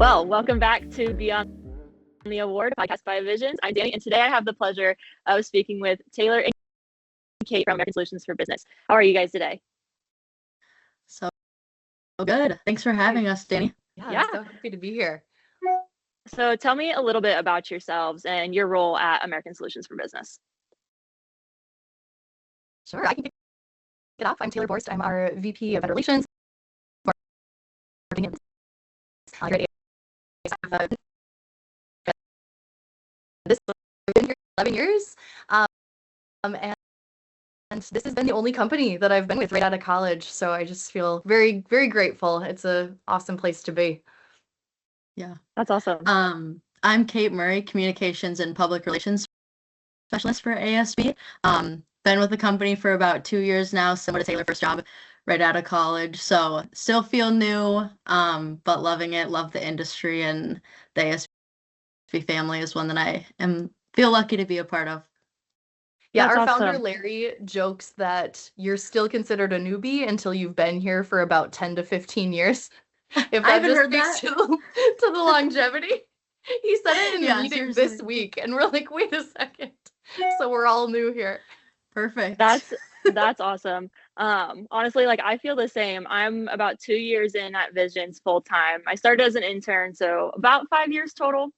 Well, welcome back to Beyond the Award podcast by Visions. I'm Danny, and today I have the pleasure of speaking with Taylor and Kate from American Solutions for Business. How are you guys today? So good. Thanks for having us, Danny. Yeah, I'm so happy to be here. So tell me a little bit about yourselves and your role at American Solutions for Business. Sure, I can kick it off. I'm Taylor Borst. I'm our VP of Vendor Relations. This has been here 11 years, and this has been the only company that I've been with right out of college. So I just feel very, very grateful. It's an awesome place to be. Yeah, that's awesome. I'm Kate Murray, Communications and Public Relations Specialist for ASB. Been with the company for about 2 years now, similar to Taylor, first job right out of college. So still feel new, but loving it, love the industry, and the ASB family is one that I feel lucky to be a part of. Yeah, That's our awesome. founder, Larry, jokes that you're still considered a newbie until you've been here for about 10 to 15 years. If that just speaks to the longevity. He said it in a meeting this week, and we're like, wait a second. So we're all new here. Perfect. That's awesome. Honestly, like I feel the same. I'm about 2 years in at Visions full time. I started as an intern, so about 5 years total.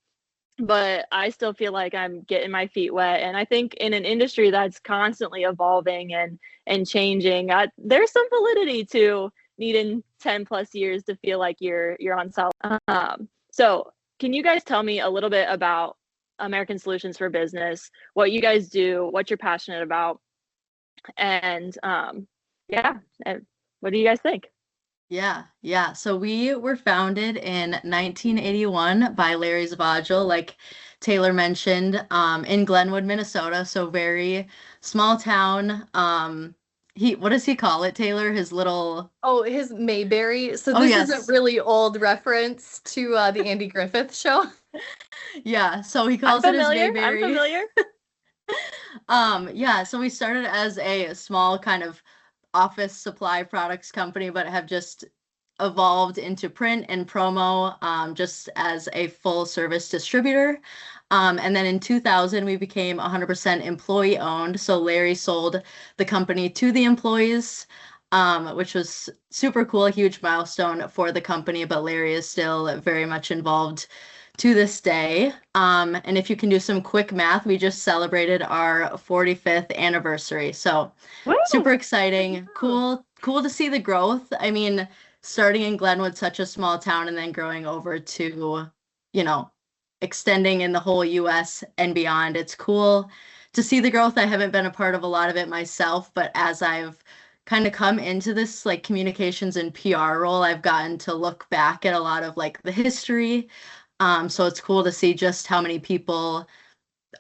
But I still feel like I'm getting my feet wet. And I think in an industry that's constantly evolving and changing, there's some validity to needing 10 plus years to feel like you're on solid. So can you guys tell me a little bit about American Solutions for Business, what you guys do, what you're passionate about, and what do you guys think? Yeah. So we were founded in 1981 by Larry Zavagil, like Taylor mentioned, in Glenwood, Minnesota. So very small town. What does he call it, Taylor? His Mayberry. So this is a really old reference to the Andy Griffith show. Yeah, so he calls it his Mayberry. I'm familiar. Yeah, so we started as a small kind of office supply products company, but have just evolved into print and promo, just as a full service distributor. And then in 2000, we became 100% employee owned. So Larry sold the company to the employees, which was super cool, a huge milestone for the company, but Larry is still very much involved to this day. And if you can do some quick math, we just celebrated our 45th anniversary. So super exciting, cool to see the growth. I mean, starting in Glenwood, such a small town, and then growing over to, extending in the whole US and beyond. It's cool to see the growth. I haven't been a part of a lot of it myself, but as I've kind of come into this like communications and PR role, I've gotten to look back at a lot of like the history. So it's cool to see just how many people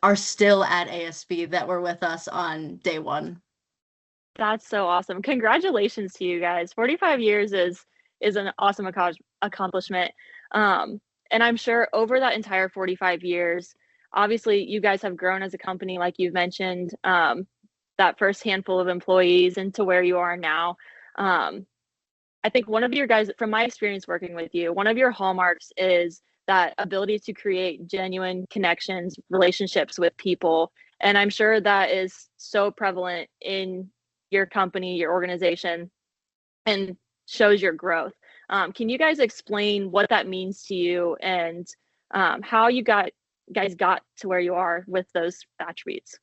are still at ASB that were with us on day one. That's so awesome. Congratulations to you guys. 45 years is an awesome accomplishment. And I'm sure over that entire 45 years, obviously you guys have grown as a company, like you've mentioned, that first handful of employees into where you are now. I think one of your guys, from my experience working with you, one of your hallmarks is that ability to create genuine connections, relationships with people. And I'm sure that is so prevalent in your company, your organization, and shows your growth. Can you guys explain what that means to you and how you guys got to where you are with those attributes?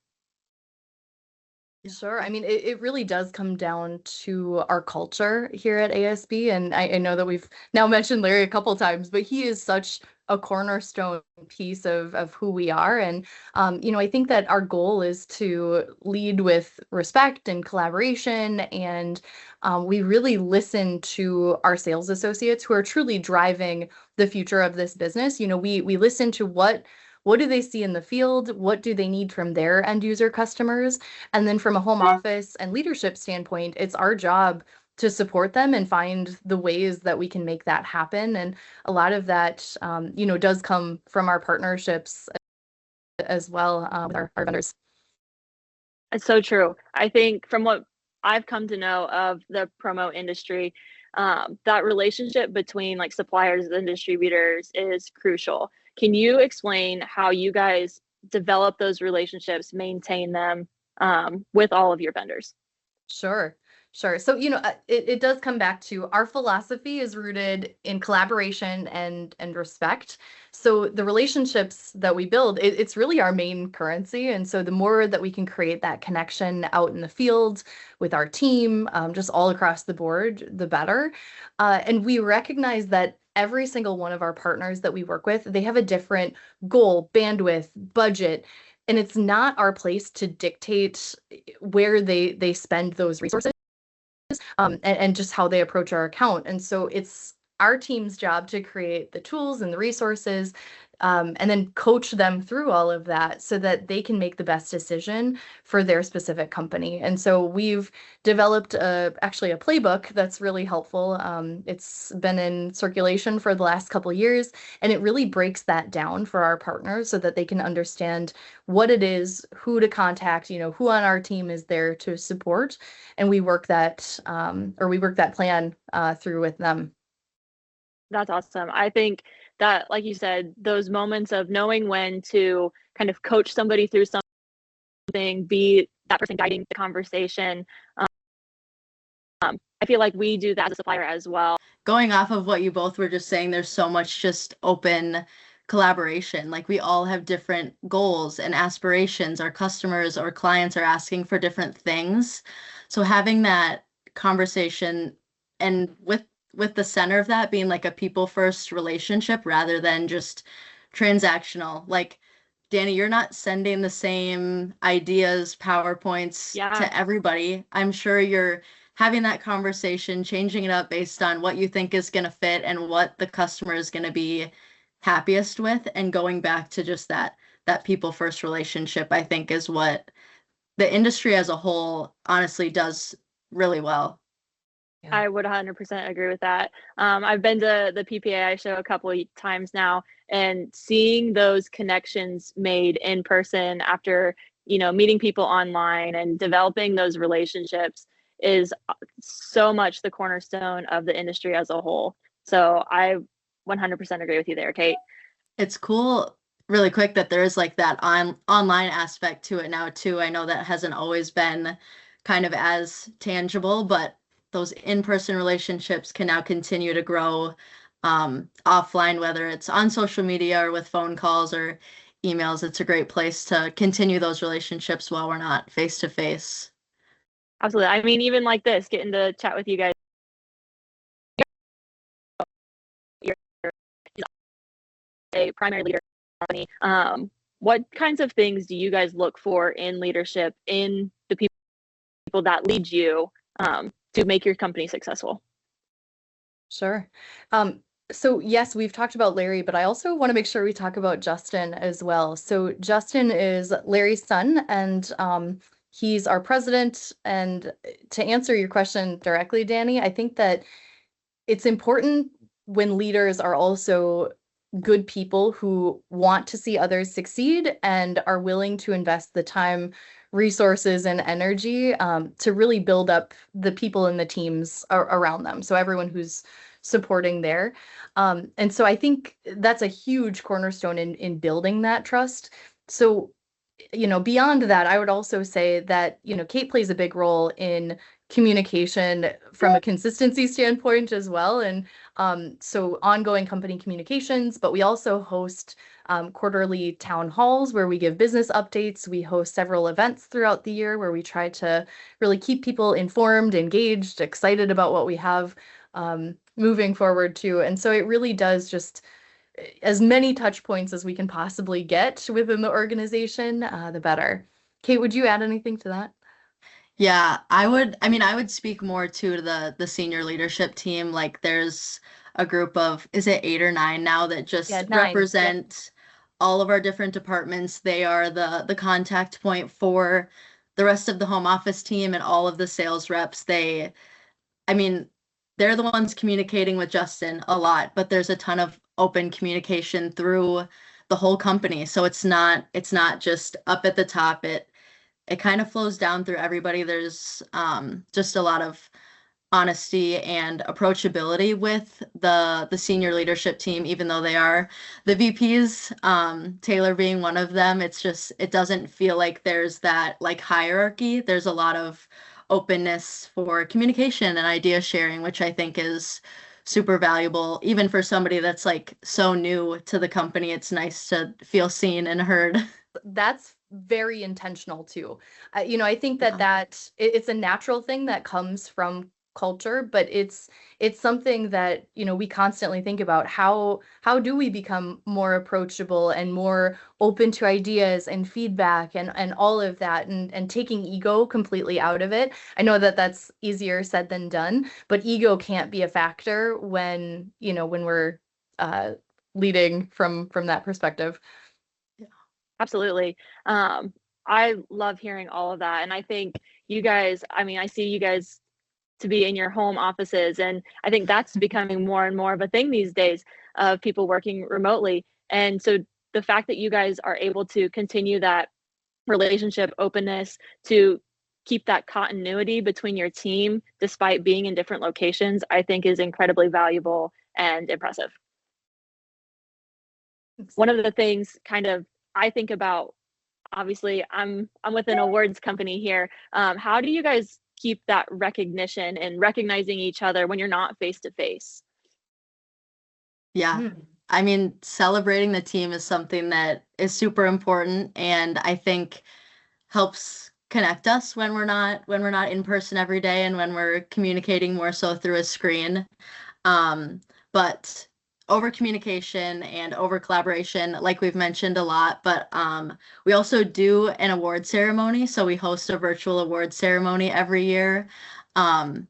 Sure. I mean, it really does come down to our culture here at ASB. And I know that we've now mentioned Larry a couple times, but he is such a cornerstone piece of who we are. And, I think that our goal is to lead with respect and collaboration. And we really listen to our sales associates who are truly driving the future of this business. We listen to what do they see in the field? What do they need from their end user customers? And then from a home office and leadership standpoint, it's our job to support them and find the ways that we can make that happen. And a lot of that, does come from our partnerships as well with our vendors. It's so true. I think from what I've come to know of the promo industry, that relationship between like suppliers and distributors is crucial. Can you explain how you guys develop those relationships, maintain them, with all of your vendors? Sure, sure. So, it does come back to our philosophy is rooted in collaboration and respect. So the relationships that we build, it's really our main currency. And so the more that we can create that connection out in the field with our team, just all across the board, the better. And we recognize that every single one of our partners that we work with, they have a different goal, bandwidth, budget, and it's not our place to dictate where they spend those resources, and just how they approach our account. And so it's our team's job to create the tools and the resources, and then coach them through all of that so that they can make the best decision for their specific company. And so we've developed actually a playbook that's really helpful. It's been in circulation for the last couple of years, and it really breaks that down for our partners so that they can understand what it is, who to contact, who on our team is there to support. And we work that plan through with them. That's awesome. I think that, like you said, those moments of knowing when to kind of coach somebody through something, be that person guiding the conversation. I feel like we do that as a supplier as well. Going off of what you both were just saying, there's so much just open collaboration. Like we all have different goals and aspirations. Our customers or clients are asking for different things. So having that conversation and with the center of that being like a people first relationship rather than just transactional. Like Danny, you're not sending the same ideas, PowerPoints to everybody. I'm sure you're having that conversation, changing it up based on what you think is going to fit and what the customer is going to be happiest with, and going back to just that people first relationship, I think is what the industry as a whole honestly does really well. Yeah. I would 100% agree with that. I've been to the PPAI show a couple of times now, and seeing those connections made in person after, meeting people online and developing those relationships is so much the cornerstone of the industry as a whole. So I 100% agree with you there, Kate. It's cool, really quick, that there is like that online aspect to it now too. I know that hasn't always been kind of as tangible, but those in-person relationships can now continue to grow offline, whether it's on social media or with phone calls or emails. It's a great place to continue those relationships while we're not face to face. Absolutely. I mean, even like this, getting to chat with you guys. You're a primary leader company. What kinds of things do you guys look for in leadership in the people that lead you to make your company successful? Sure. So yes, we've talked about Larry, but I also want to make sure we talk about Justin as well. So Justin is Larry's son, and he's our president. And to answer your question directly, Danny, I think that it's important when leaders are also good people who want to see others succeed and are willing to invest the time, resources, and energy to really build up the people and the teams around them. So everyone who's supporting there. And so I think that's a huge cornerstone in building that trust. So, beyond that, I would also say that, Kate plays a big role in communication from a consistency standpoint as well. And so ongoing company communications, but we also host quarterly town halls where we give business updates. We host several events throughout the year where we try to really keep people informed, engaged, excited about what we have moving forward too. And so it really does just as many touch points as we can possibly get within the organization, the better. Kate, would you add anything to that? Yeah, I would speak more to the senior leadership team. Like there's a group of, is it 8 or 9 now, that just represent all of our different departments. They are the contact point for the rest of the home office team and all of the sales reps. They're the ones communicating with Justin a lot, but there's a ton of open communication through the whole company. So it's not just up at the top. it kind of flows down through everybody. There's just a lot of honesty and approachability with the senior leadership team, even though they are the VPs, Taylor being one of them. It's just, it doesn't feel like there's that like hierarchy. There's a lot of openness for communication and idea sharing, which I think is super valuable, even for somebody that's like so new to the company. It's nice to feel seen and heard. That's very intentional too. I think that Yeah. it's a natural thing that comes from culture, but it's something that, we constantly think about. How do we become more approachable and more open to ideas and feedback and all of that, and taking ego completely out of it. I know that that's easier said than done, but ego can't be a factor when we're uh leading from that perspective. Absolutely. I love hearing all of that. And I think you guys, I mean, I see you guys to be in your home offices. And I think that's becoming more and more of a thing these days of people working remotely. And so the fact that you guys are able to continue that relationship openness, to keep that continuity between your team despite being in different locations, I think is incredibly valuable and impressive. One of the things kind of I think about, obviously I'm with an awards company here. How do you guys keep that recognition and recognizing each other when you're not face to face? Yeah. Mm. I mean, celebrating the team is something that is super important and I think helps connect us when we're not in person every day and when we're communicating more so through a screen. But over communication and over collaboration, like we've mentioned a lot, but we also do an award ceremony. So we host a virtual award ceremony every year. And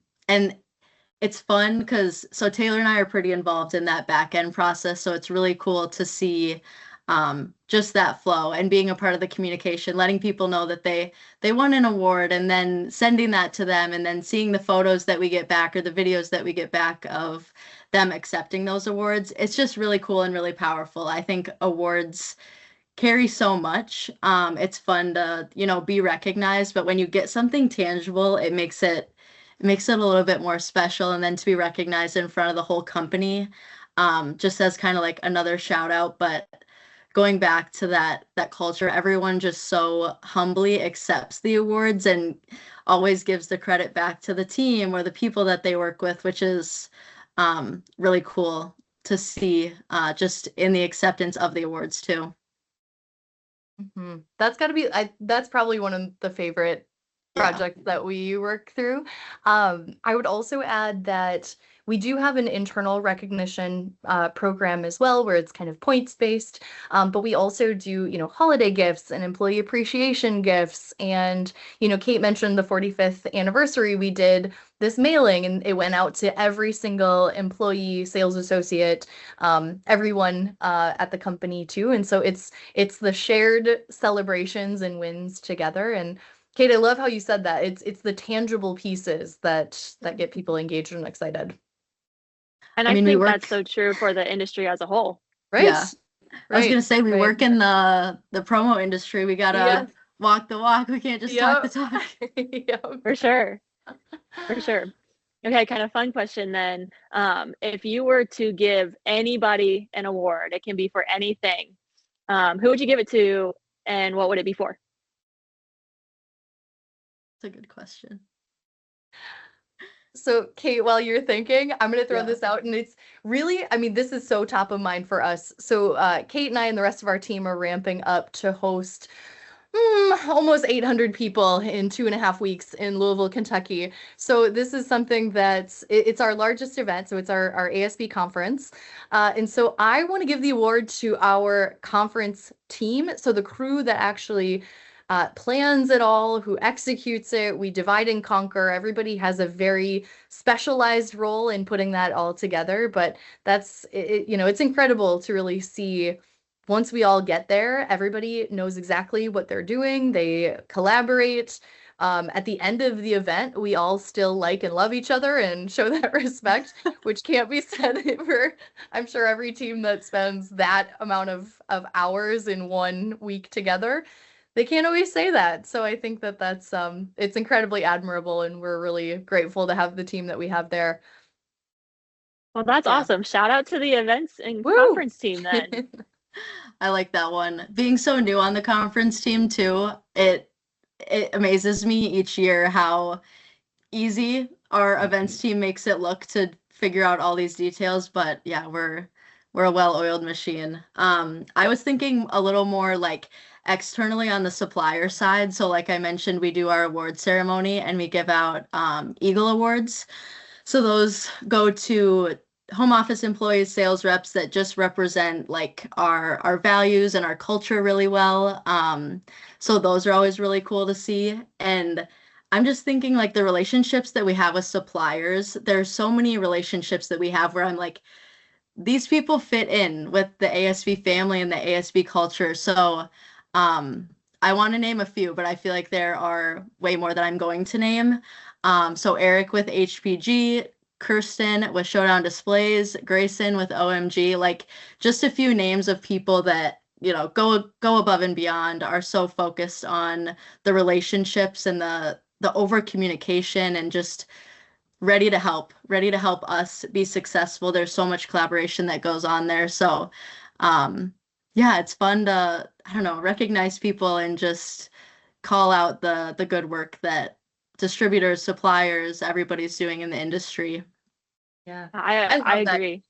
it's fun because so Taylor and I are pretty involved in that back end process. So it's really cool to see just that flow and being a part of the communication, letting people know that they won an award and then sending that to them and then seeing the photos that we get back or the videos that we get back of them accepting those awards. It's just really cool and really powerful. I think awards carry so much. It's fun to, be recognized, but when you get something tangible, it makes it a little bit more special. And then to be recognized in front of the whole company, just as kind of like another shout out. But going back to that culture, everyone just so humbly accepts the awards and always gives the credit back to the team or the people that they work with, which is really cool to see just in the acceptance of the awards too. That's got to be, that's probably one of the favorite Yeah. projects that we work through. I would also add that we do have an internal recognition program as well, where it's kind of points based. But we also do, holiday gifts and employee appreciation gifts. And, Kate mentioned the 45th anniversary. We did this mailing and it went out to every single employee, sales associate, everyone at the company too. And so it's the shared celebrations and wins together. And Kate, I love how you said that. It's the tangible pieces that get people engaged and excited. And I I mean, we think work, that's so true for the industry as a whole. Right? yeah. I was gonna Right. say we Right. work in the promo industry. We Yeah. gotta walk the walk. We can't just talk the Yep. talk. Yep. For sure. For sure. Okay, kind of fun question then. If you were to give anybody an award, it can be for anything, who would you give it to and what would it be for? It's a good question. So, Kate, while you're thinking, I'm going to throw Yeah. this out, and it's really, I mean, this is so top of mind for us. So, Kate and I and the rest of our team are ramping up to host almost 800 people in 2.5 weeks in Louisville, Kentucky. So this is something it's our largest event. So it's our ASB conference. And so I want to give the award to our conference team. So the crew that actually plans it all, who executes it. We divide and conquer. Everybody has a very specialized role in putting that all together. But that's it, it's incredible to really see. Once we all get there, everybody knows exactly what they're doing. They collaborate. At the end of the event, we all still like and love each other and show that respect, which can't be said for, I'm sure, every team that spends that amount of hours in 1 week together. they can't always say that. So I think that that's it's incredibly admirable, and we're really grateful to have the team that we have there. Well, that's Yeah. awesome. Shout out to the events and Woo! conference team then. I like that one. Being so new on the conference team too, it amazes me each year how easy our events team makes it look to figure out all these details. But yeah, we're a well-oiled machine. I was thinking a little more like externally on the supplier side. So like I mentioned, we do our award ceremony and we give out Eagle Awards. So those go to home office employees, sales reps that just represent like our values and our culture really well. So those are always really cool to see. And I'm just thinking like the relationships that we have with suppliers, there's so many relationships that we have where I'm like, these people fit in with the ASB family and the ASB culture. So I want to name a few, but I feel like there are way more that I'm going to name. So Eric with HPG, Kirsten with Showdown Displays, Grayson with OMG, like just a few names of people that, you know, go above and beyond, are so focused on the relationships and the over communication and just ready to help us be successful. There's so much collaboration that goes on there. So yeah, it's fun to, I don't know, recognize people and just call out the good work that distributors, suppliers, everybody's doing in the industry. Yeah, I love that. agree.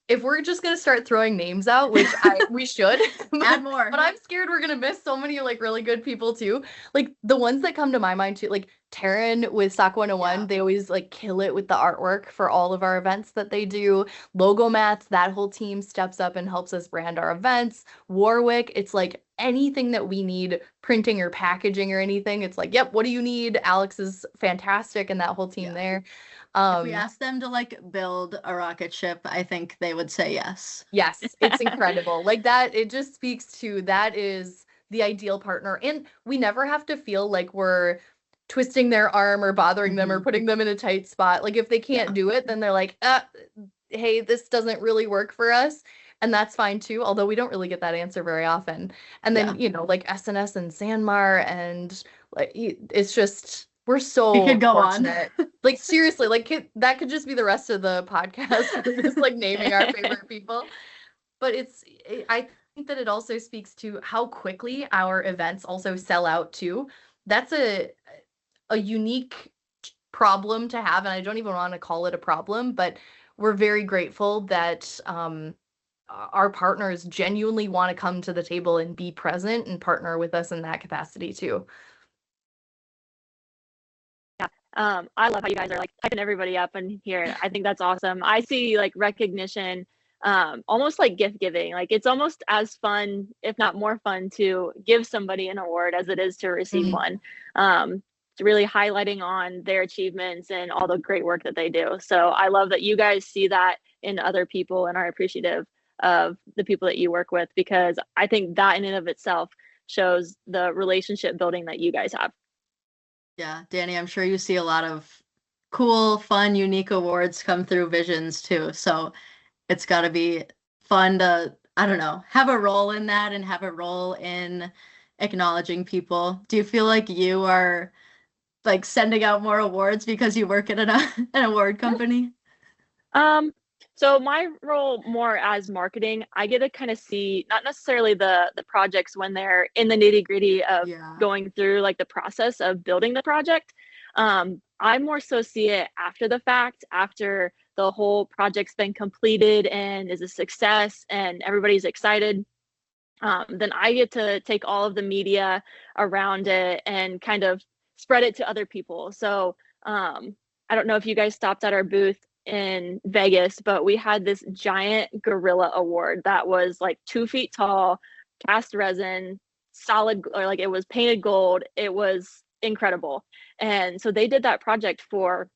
If we're just gonna start throwing names out, which we should, Add more. but I'm scared we're gonna miss so many like really good people too. Like the ones that come to my mind too, like Taryn with Stock 101, Yeah. they always like kill it with the artwork for all of our events that they do. Logo Mats, that whole team steps up and helps us brand our events. Warwick, it's like anything that we need, printing or packaging or anything, it's like, yep, what do you need? Alex is fantastic and that whole team Yeah. there. If we asked them to like build a rocket ship, I think they would say yes. Yes, it's incredible. Like that, it just speaks to that is the ideal partner. And we never have to feel like we're twisting their arm or bothering them or Mhm. putting them in a tight spot. Like if they can't Yeah. do it, then they're like, hey, this doesn't really work for us. And that's fine too, although we don't really get that answer very often. And then, Yeah. you know, like SNS and Sanmar and like it's just we're so We could go on. fortunate. Like seriously, like that could just be the rest of the podcast. We're just like naming our favorite people. But I think that it also speaks to how quickly our events also sell out too. That's a unique problem to have, and I don't even want to call it a problem, but we're very grateful that our partners genuinely want to come to the table and be present and partner with us in that capacity too. I love how you guys are like hyping everybody up in here. I think that's awesome. I see like recognition, almost like gift giving. Like it's almost as fun, if not more fun, to give somebody an award as it is to receive one. It's really highlighting on their achievements and all the great work that they do. So I love that you guys see that in other people and are appreciative of the people that you work with, because I think that in and of itself shows the relationship building that you guys have. Yeah, Danny, I'm sure you see a lot of cool, fun, unique awards come through Visions too. So it's got to be fun to, I don't know, have a role in that and have a role in acknowledging people. Do you feel like you are like sending out more awards because you work at an award company? So my role more as marketing, I get to kind of see not necessarily the projects when they're in the nitty-gritty of Yeah. going through like the process of building the project. I more so see it after the fact, after the whole project's been completed and is a success and everybody's excited. Then I get to take all of the media around it and kind of spread it to other people. So I don't know if you guys stopped at our booth in Vegas, but we had this giant gorilla award that was like 2 feet tall, cast resin, solid, or like it was painted gold. It was incredible. And so they did that project for,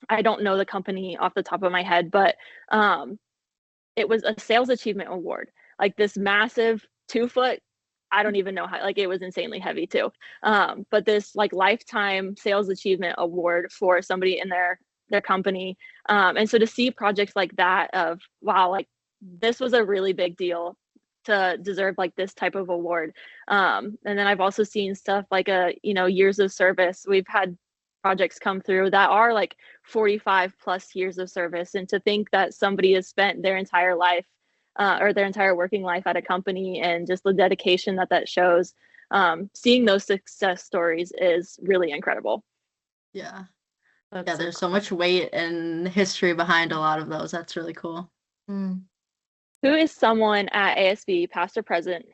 I don't know the company off the top of my head, but it was a sales achievement award, like this massive 2 foot, I don't even know how, like it was insanely heavy too. But this like lifetime sales achievement award for somebody in their company. And so to see projects like that of, wow, like this was a really big deal. to deserve like this type of award. And then I've also seen stuff like years of service. We've had projects come through that are like 45 plus years of service, and to think that somebody has spent their entire life or their entire working life at a company, and just the dedication that shows, seeing those success stories is really incredible. Yeah. That's Yeah, so there's so much weight and history behind a lot of those. That's really cool. Mm. Who is someone at ASB, past or present,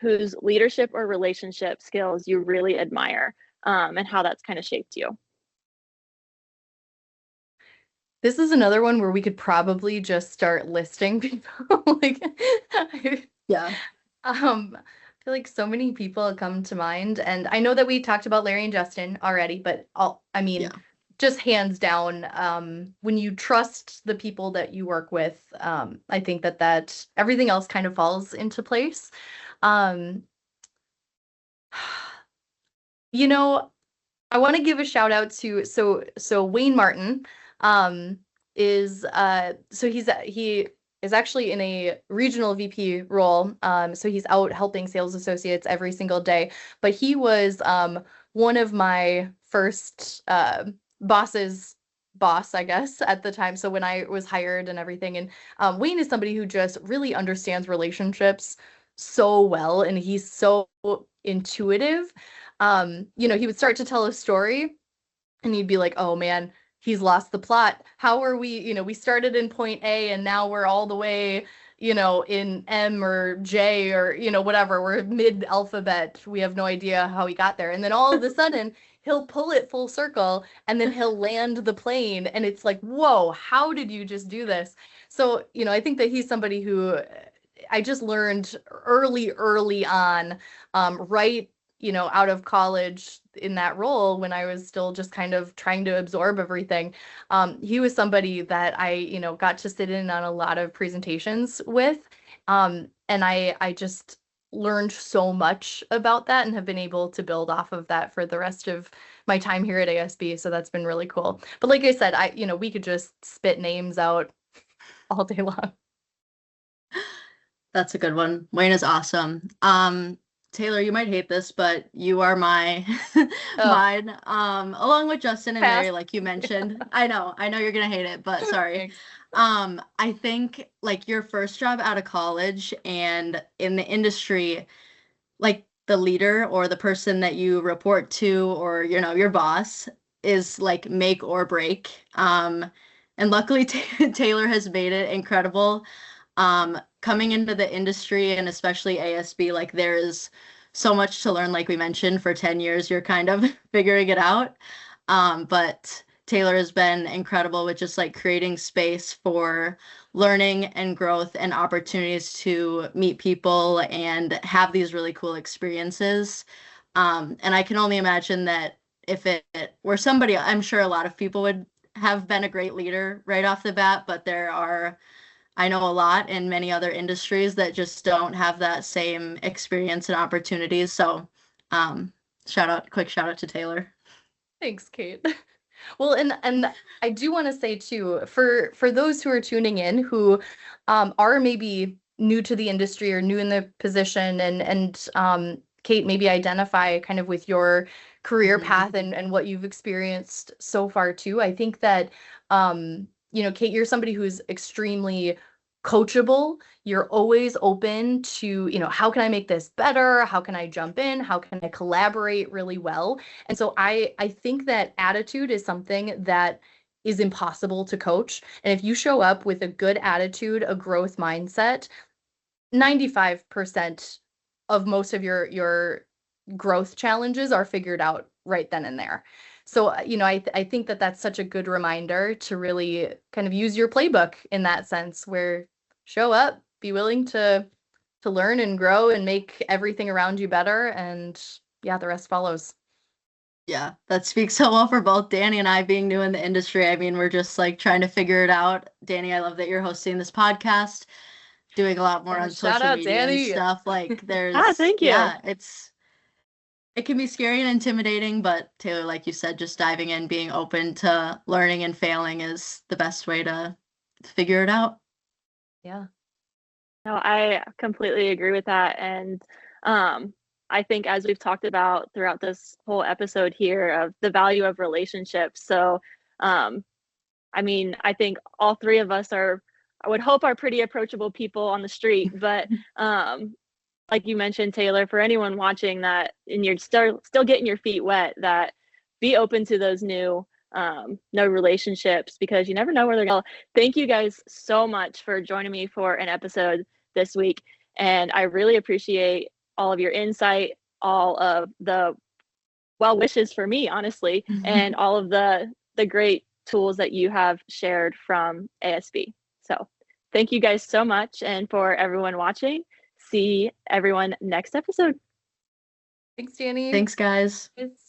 whose leadership or relationship skills you really admire, and how that's kind of shaped you? This is another one where we could probably just start listing people. Like, Yeah. I feel like so many people come to mind, and I know that we talked about Larry and Justin already, but Yeah. just hands down, when you trust the people that you work with, I think that everything else kind of falls into place. Um, you know, I want to give a shout out to Wayne Martin, is he is actually in a regional VP role. So he's out helping sales associates every single day. But he was one of my first boss's boss, I guess, at the time. So when I was hired and everything, and Wayne is somebody who just really understands relationships so well, and he's so intuitive. He would start to tell a story and you'd be like, oh man, he's lost the plot. How are we started in point A and now we're all the way, in M or J or, whatever. We're mid alphabet. We have no idea how he got there. And then all of a sudden he'll pull it full circle and then he'll land the plane. And it's like, whoa, how did you just do this? So, I think that he's somebody who I just learned early on, right, out of college in that role when I was still just kind of trying to absorb everything. He was somebody that I, got to sit in on a lot of presentations with. And I just learned so much about that and have been able to build off of that for the rest of my time here at ASB. So that's been really cool. But like I said, we could just spit names out all day long. That's a good one. Wayne is awesome. Taylor, you might hate this, but you are my mine. Along with Justin and Larry, like you mentioned. I know you're gonna hate it, but sorry. I think like your first job out of college and in the industry, like the leader or the person that you report to or your boss is like make or break. And luckily Taylor has made it incredible. Coming into the industry and especially ASB, like there's so much to learn. Like we mentioned, for 10 years, you're kind of figuring it out. But Taylor has been incredible with just like creating space for learning and growth and opportunities to meet people and have these really cool experiences. And I can only imagine that if it were somebody, I'm sure a lot of people would have been a great leader right off the bat, but I know a lot in many other industries that just don't have that same experience and opportunities. So, quick shout out to Taylor. Thanks, Kate. Well, and I do want to say too, for those who are tuning in who are maybe new to the industry or new in the position, and Kate, maybe identify kind of with your career path and what you've experienced so far too. I think that Kate, you're somebody who's extremely coachable. You're always open to, how can I make this better? How can I jump in? How can I collaborate really well? And so I think that attitude is something that is impossible to coach. And if you show up with a good attitude, a growth mindset, 95% of most of your growth challenges are figured out right then and there. So, I think that that's such a good reminder to really kind of use your playbook in that sense, where show up, be willing to learn and grow and make everything around you better. And yeah, the rest follows. Yeah, that speaks so well for both Danny and I being new in the industry. I mean, we're just like trying to figure it out. Danny, I love that you're hosting this podcast, doing a lot more on social media and stuff. Like there's thank you. Yeah, it can be scary and intimidating, but Taylor, like you said, just diving in, being open to learning and failing is the best way to figure it out. Yeah. No, I completely agree with that. And I think, as we've talked about throughout this whole episode here, of the value of relationships. So, I mean, I think all three of us I would hope, are pretty approachable people on the street. But like you mentioned, Taylor, for anyone watching that, and you're still getting your feet wet, that be open to those new no relationships, because you never know where they're going. Thank you guys so much for joining me for an episode this week, and I really appreciate all of your insight, all of the well wishes for me, honestly, and all of the great tools that you have shared from ASB. So thank you guys so much, and for everyone watching, see everyone next episode. Thanks, Danny. Thanks, guys. It's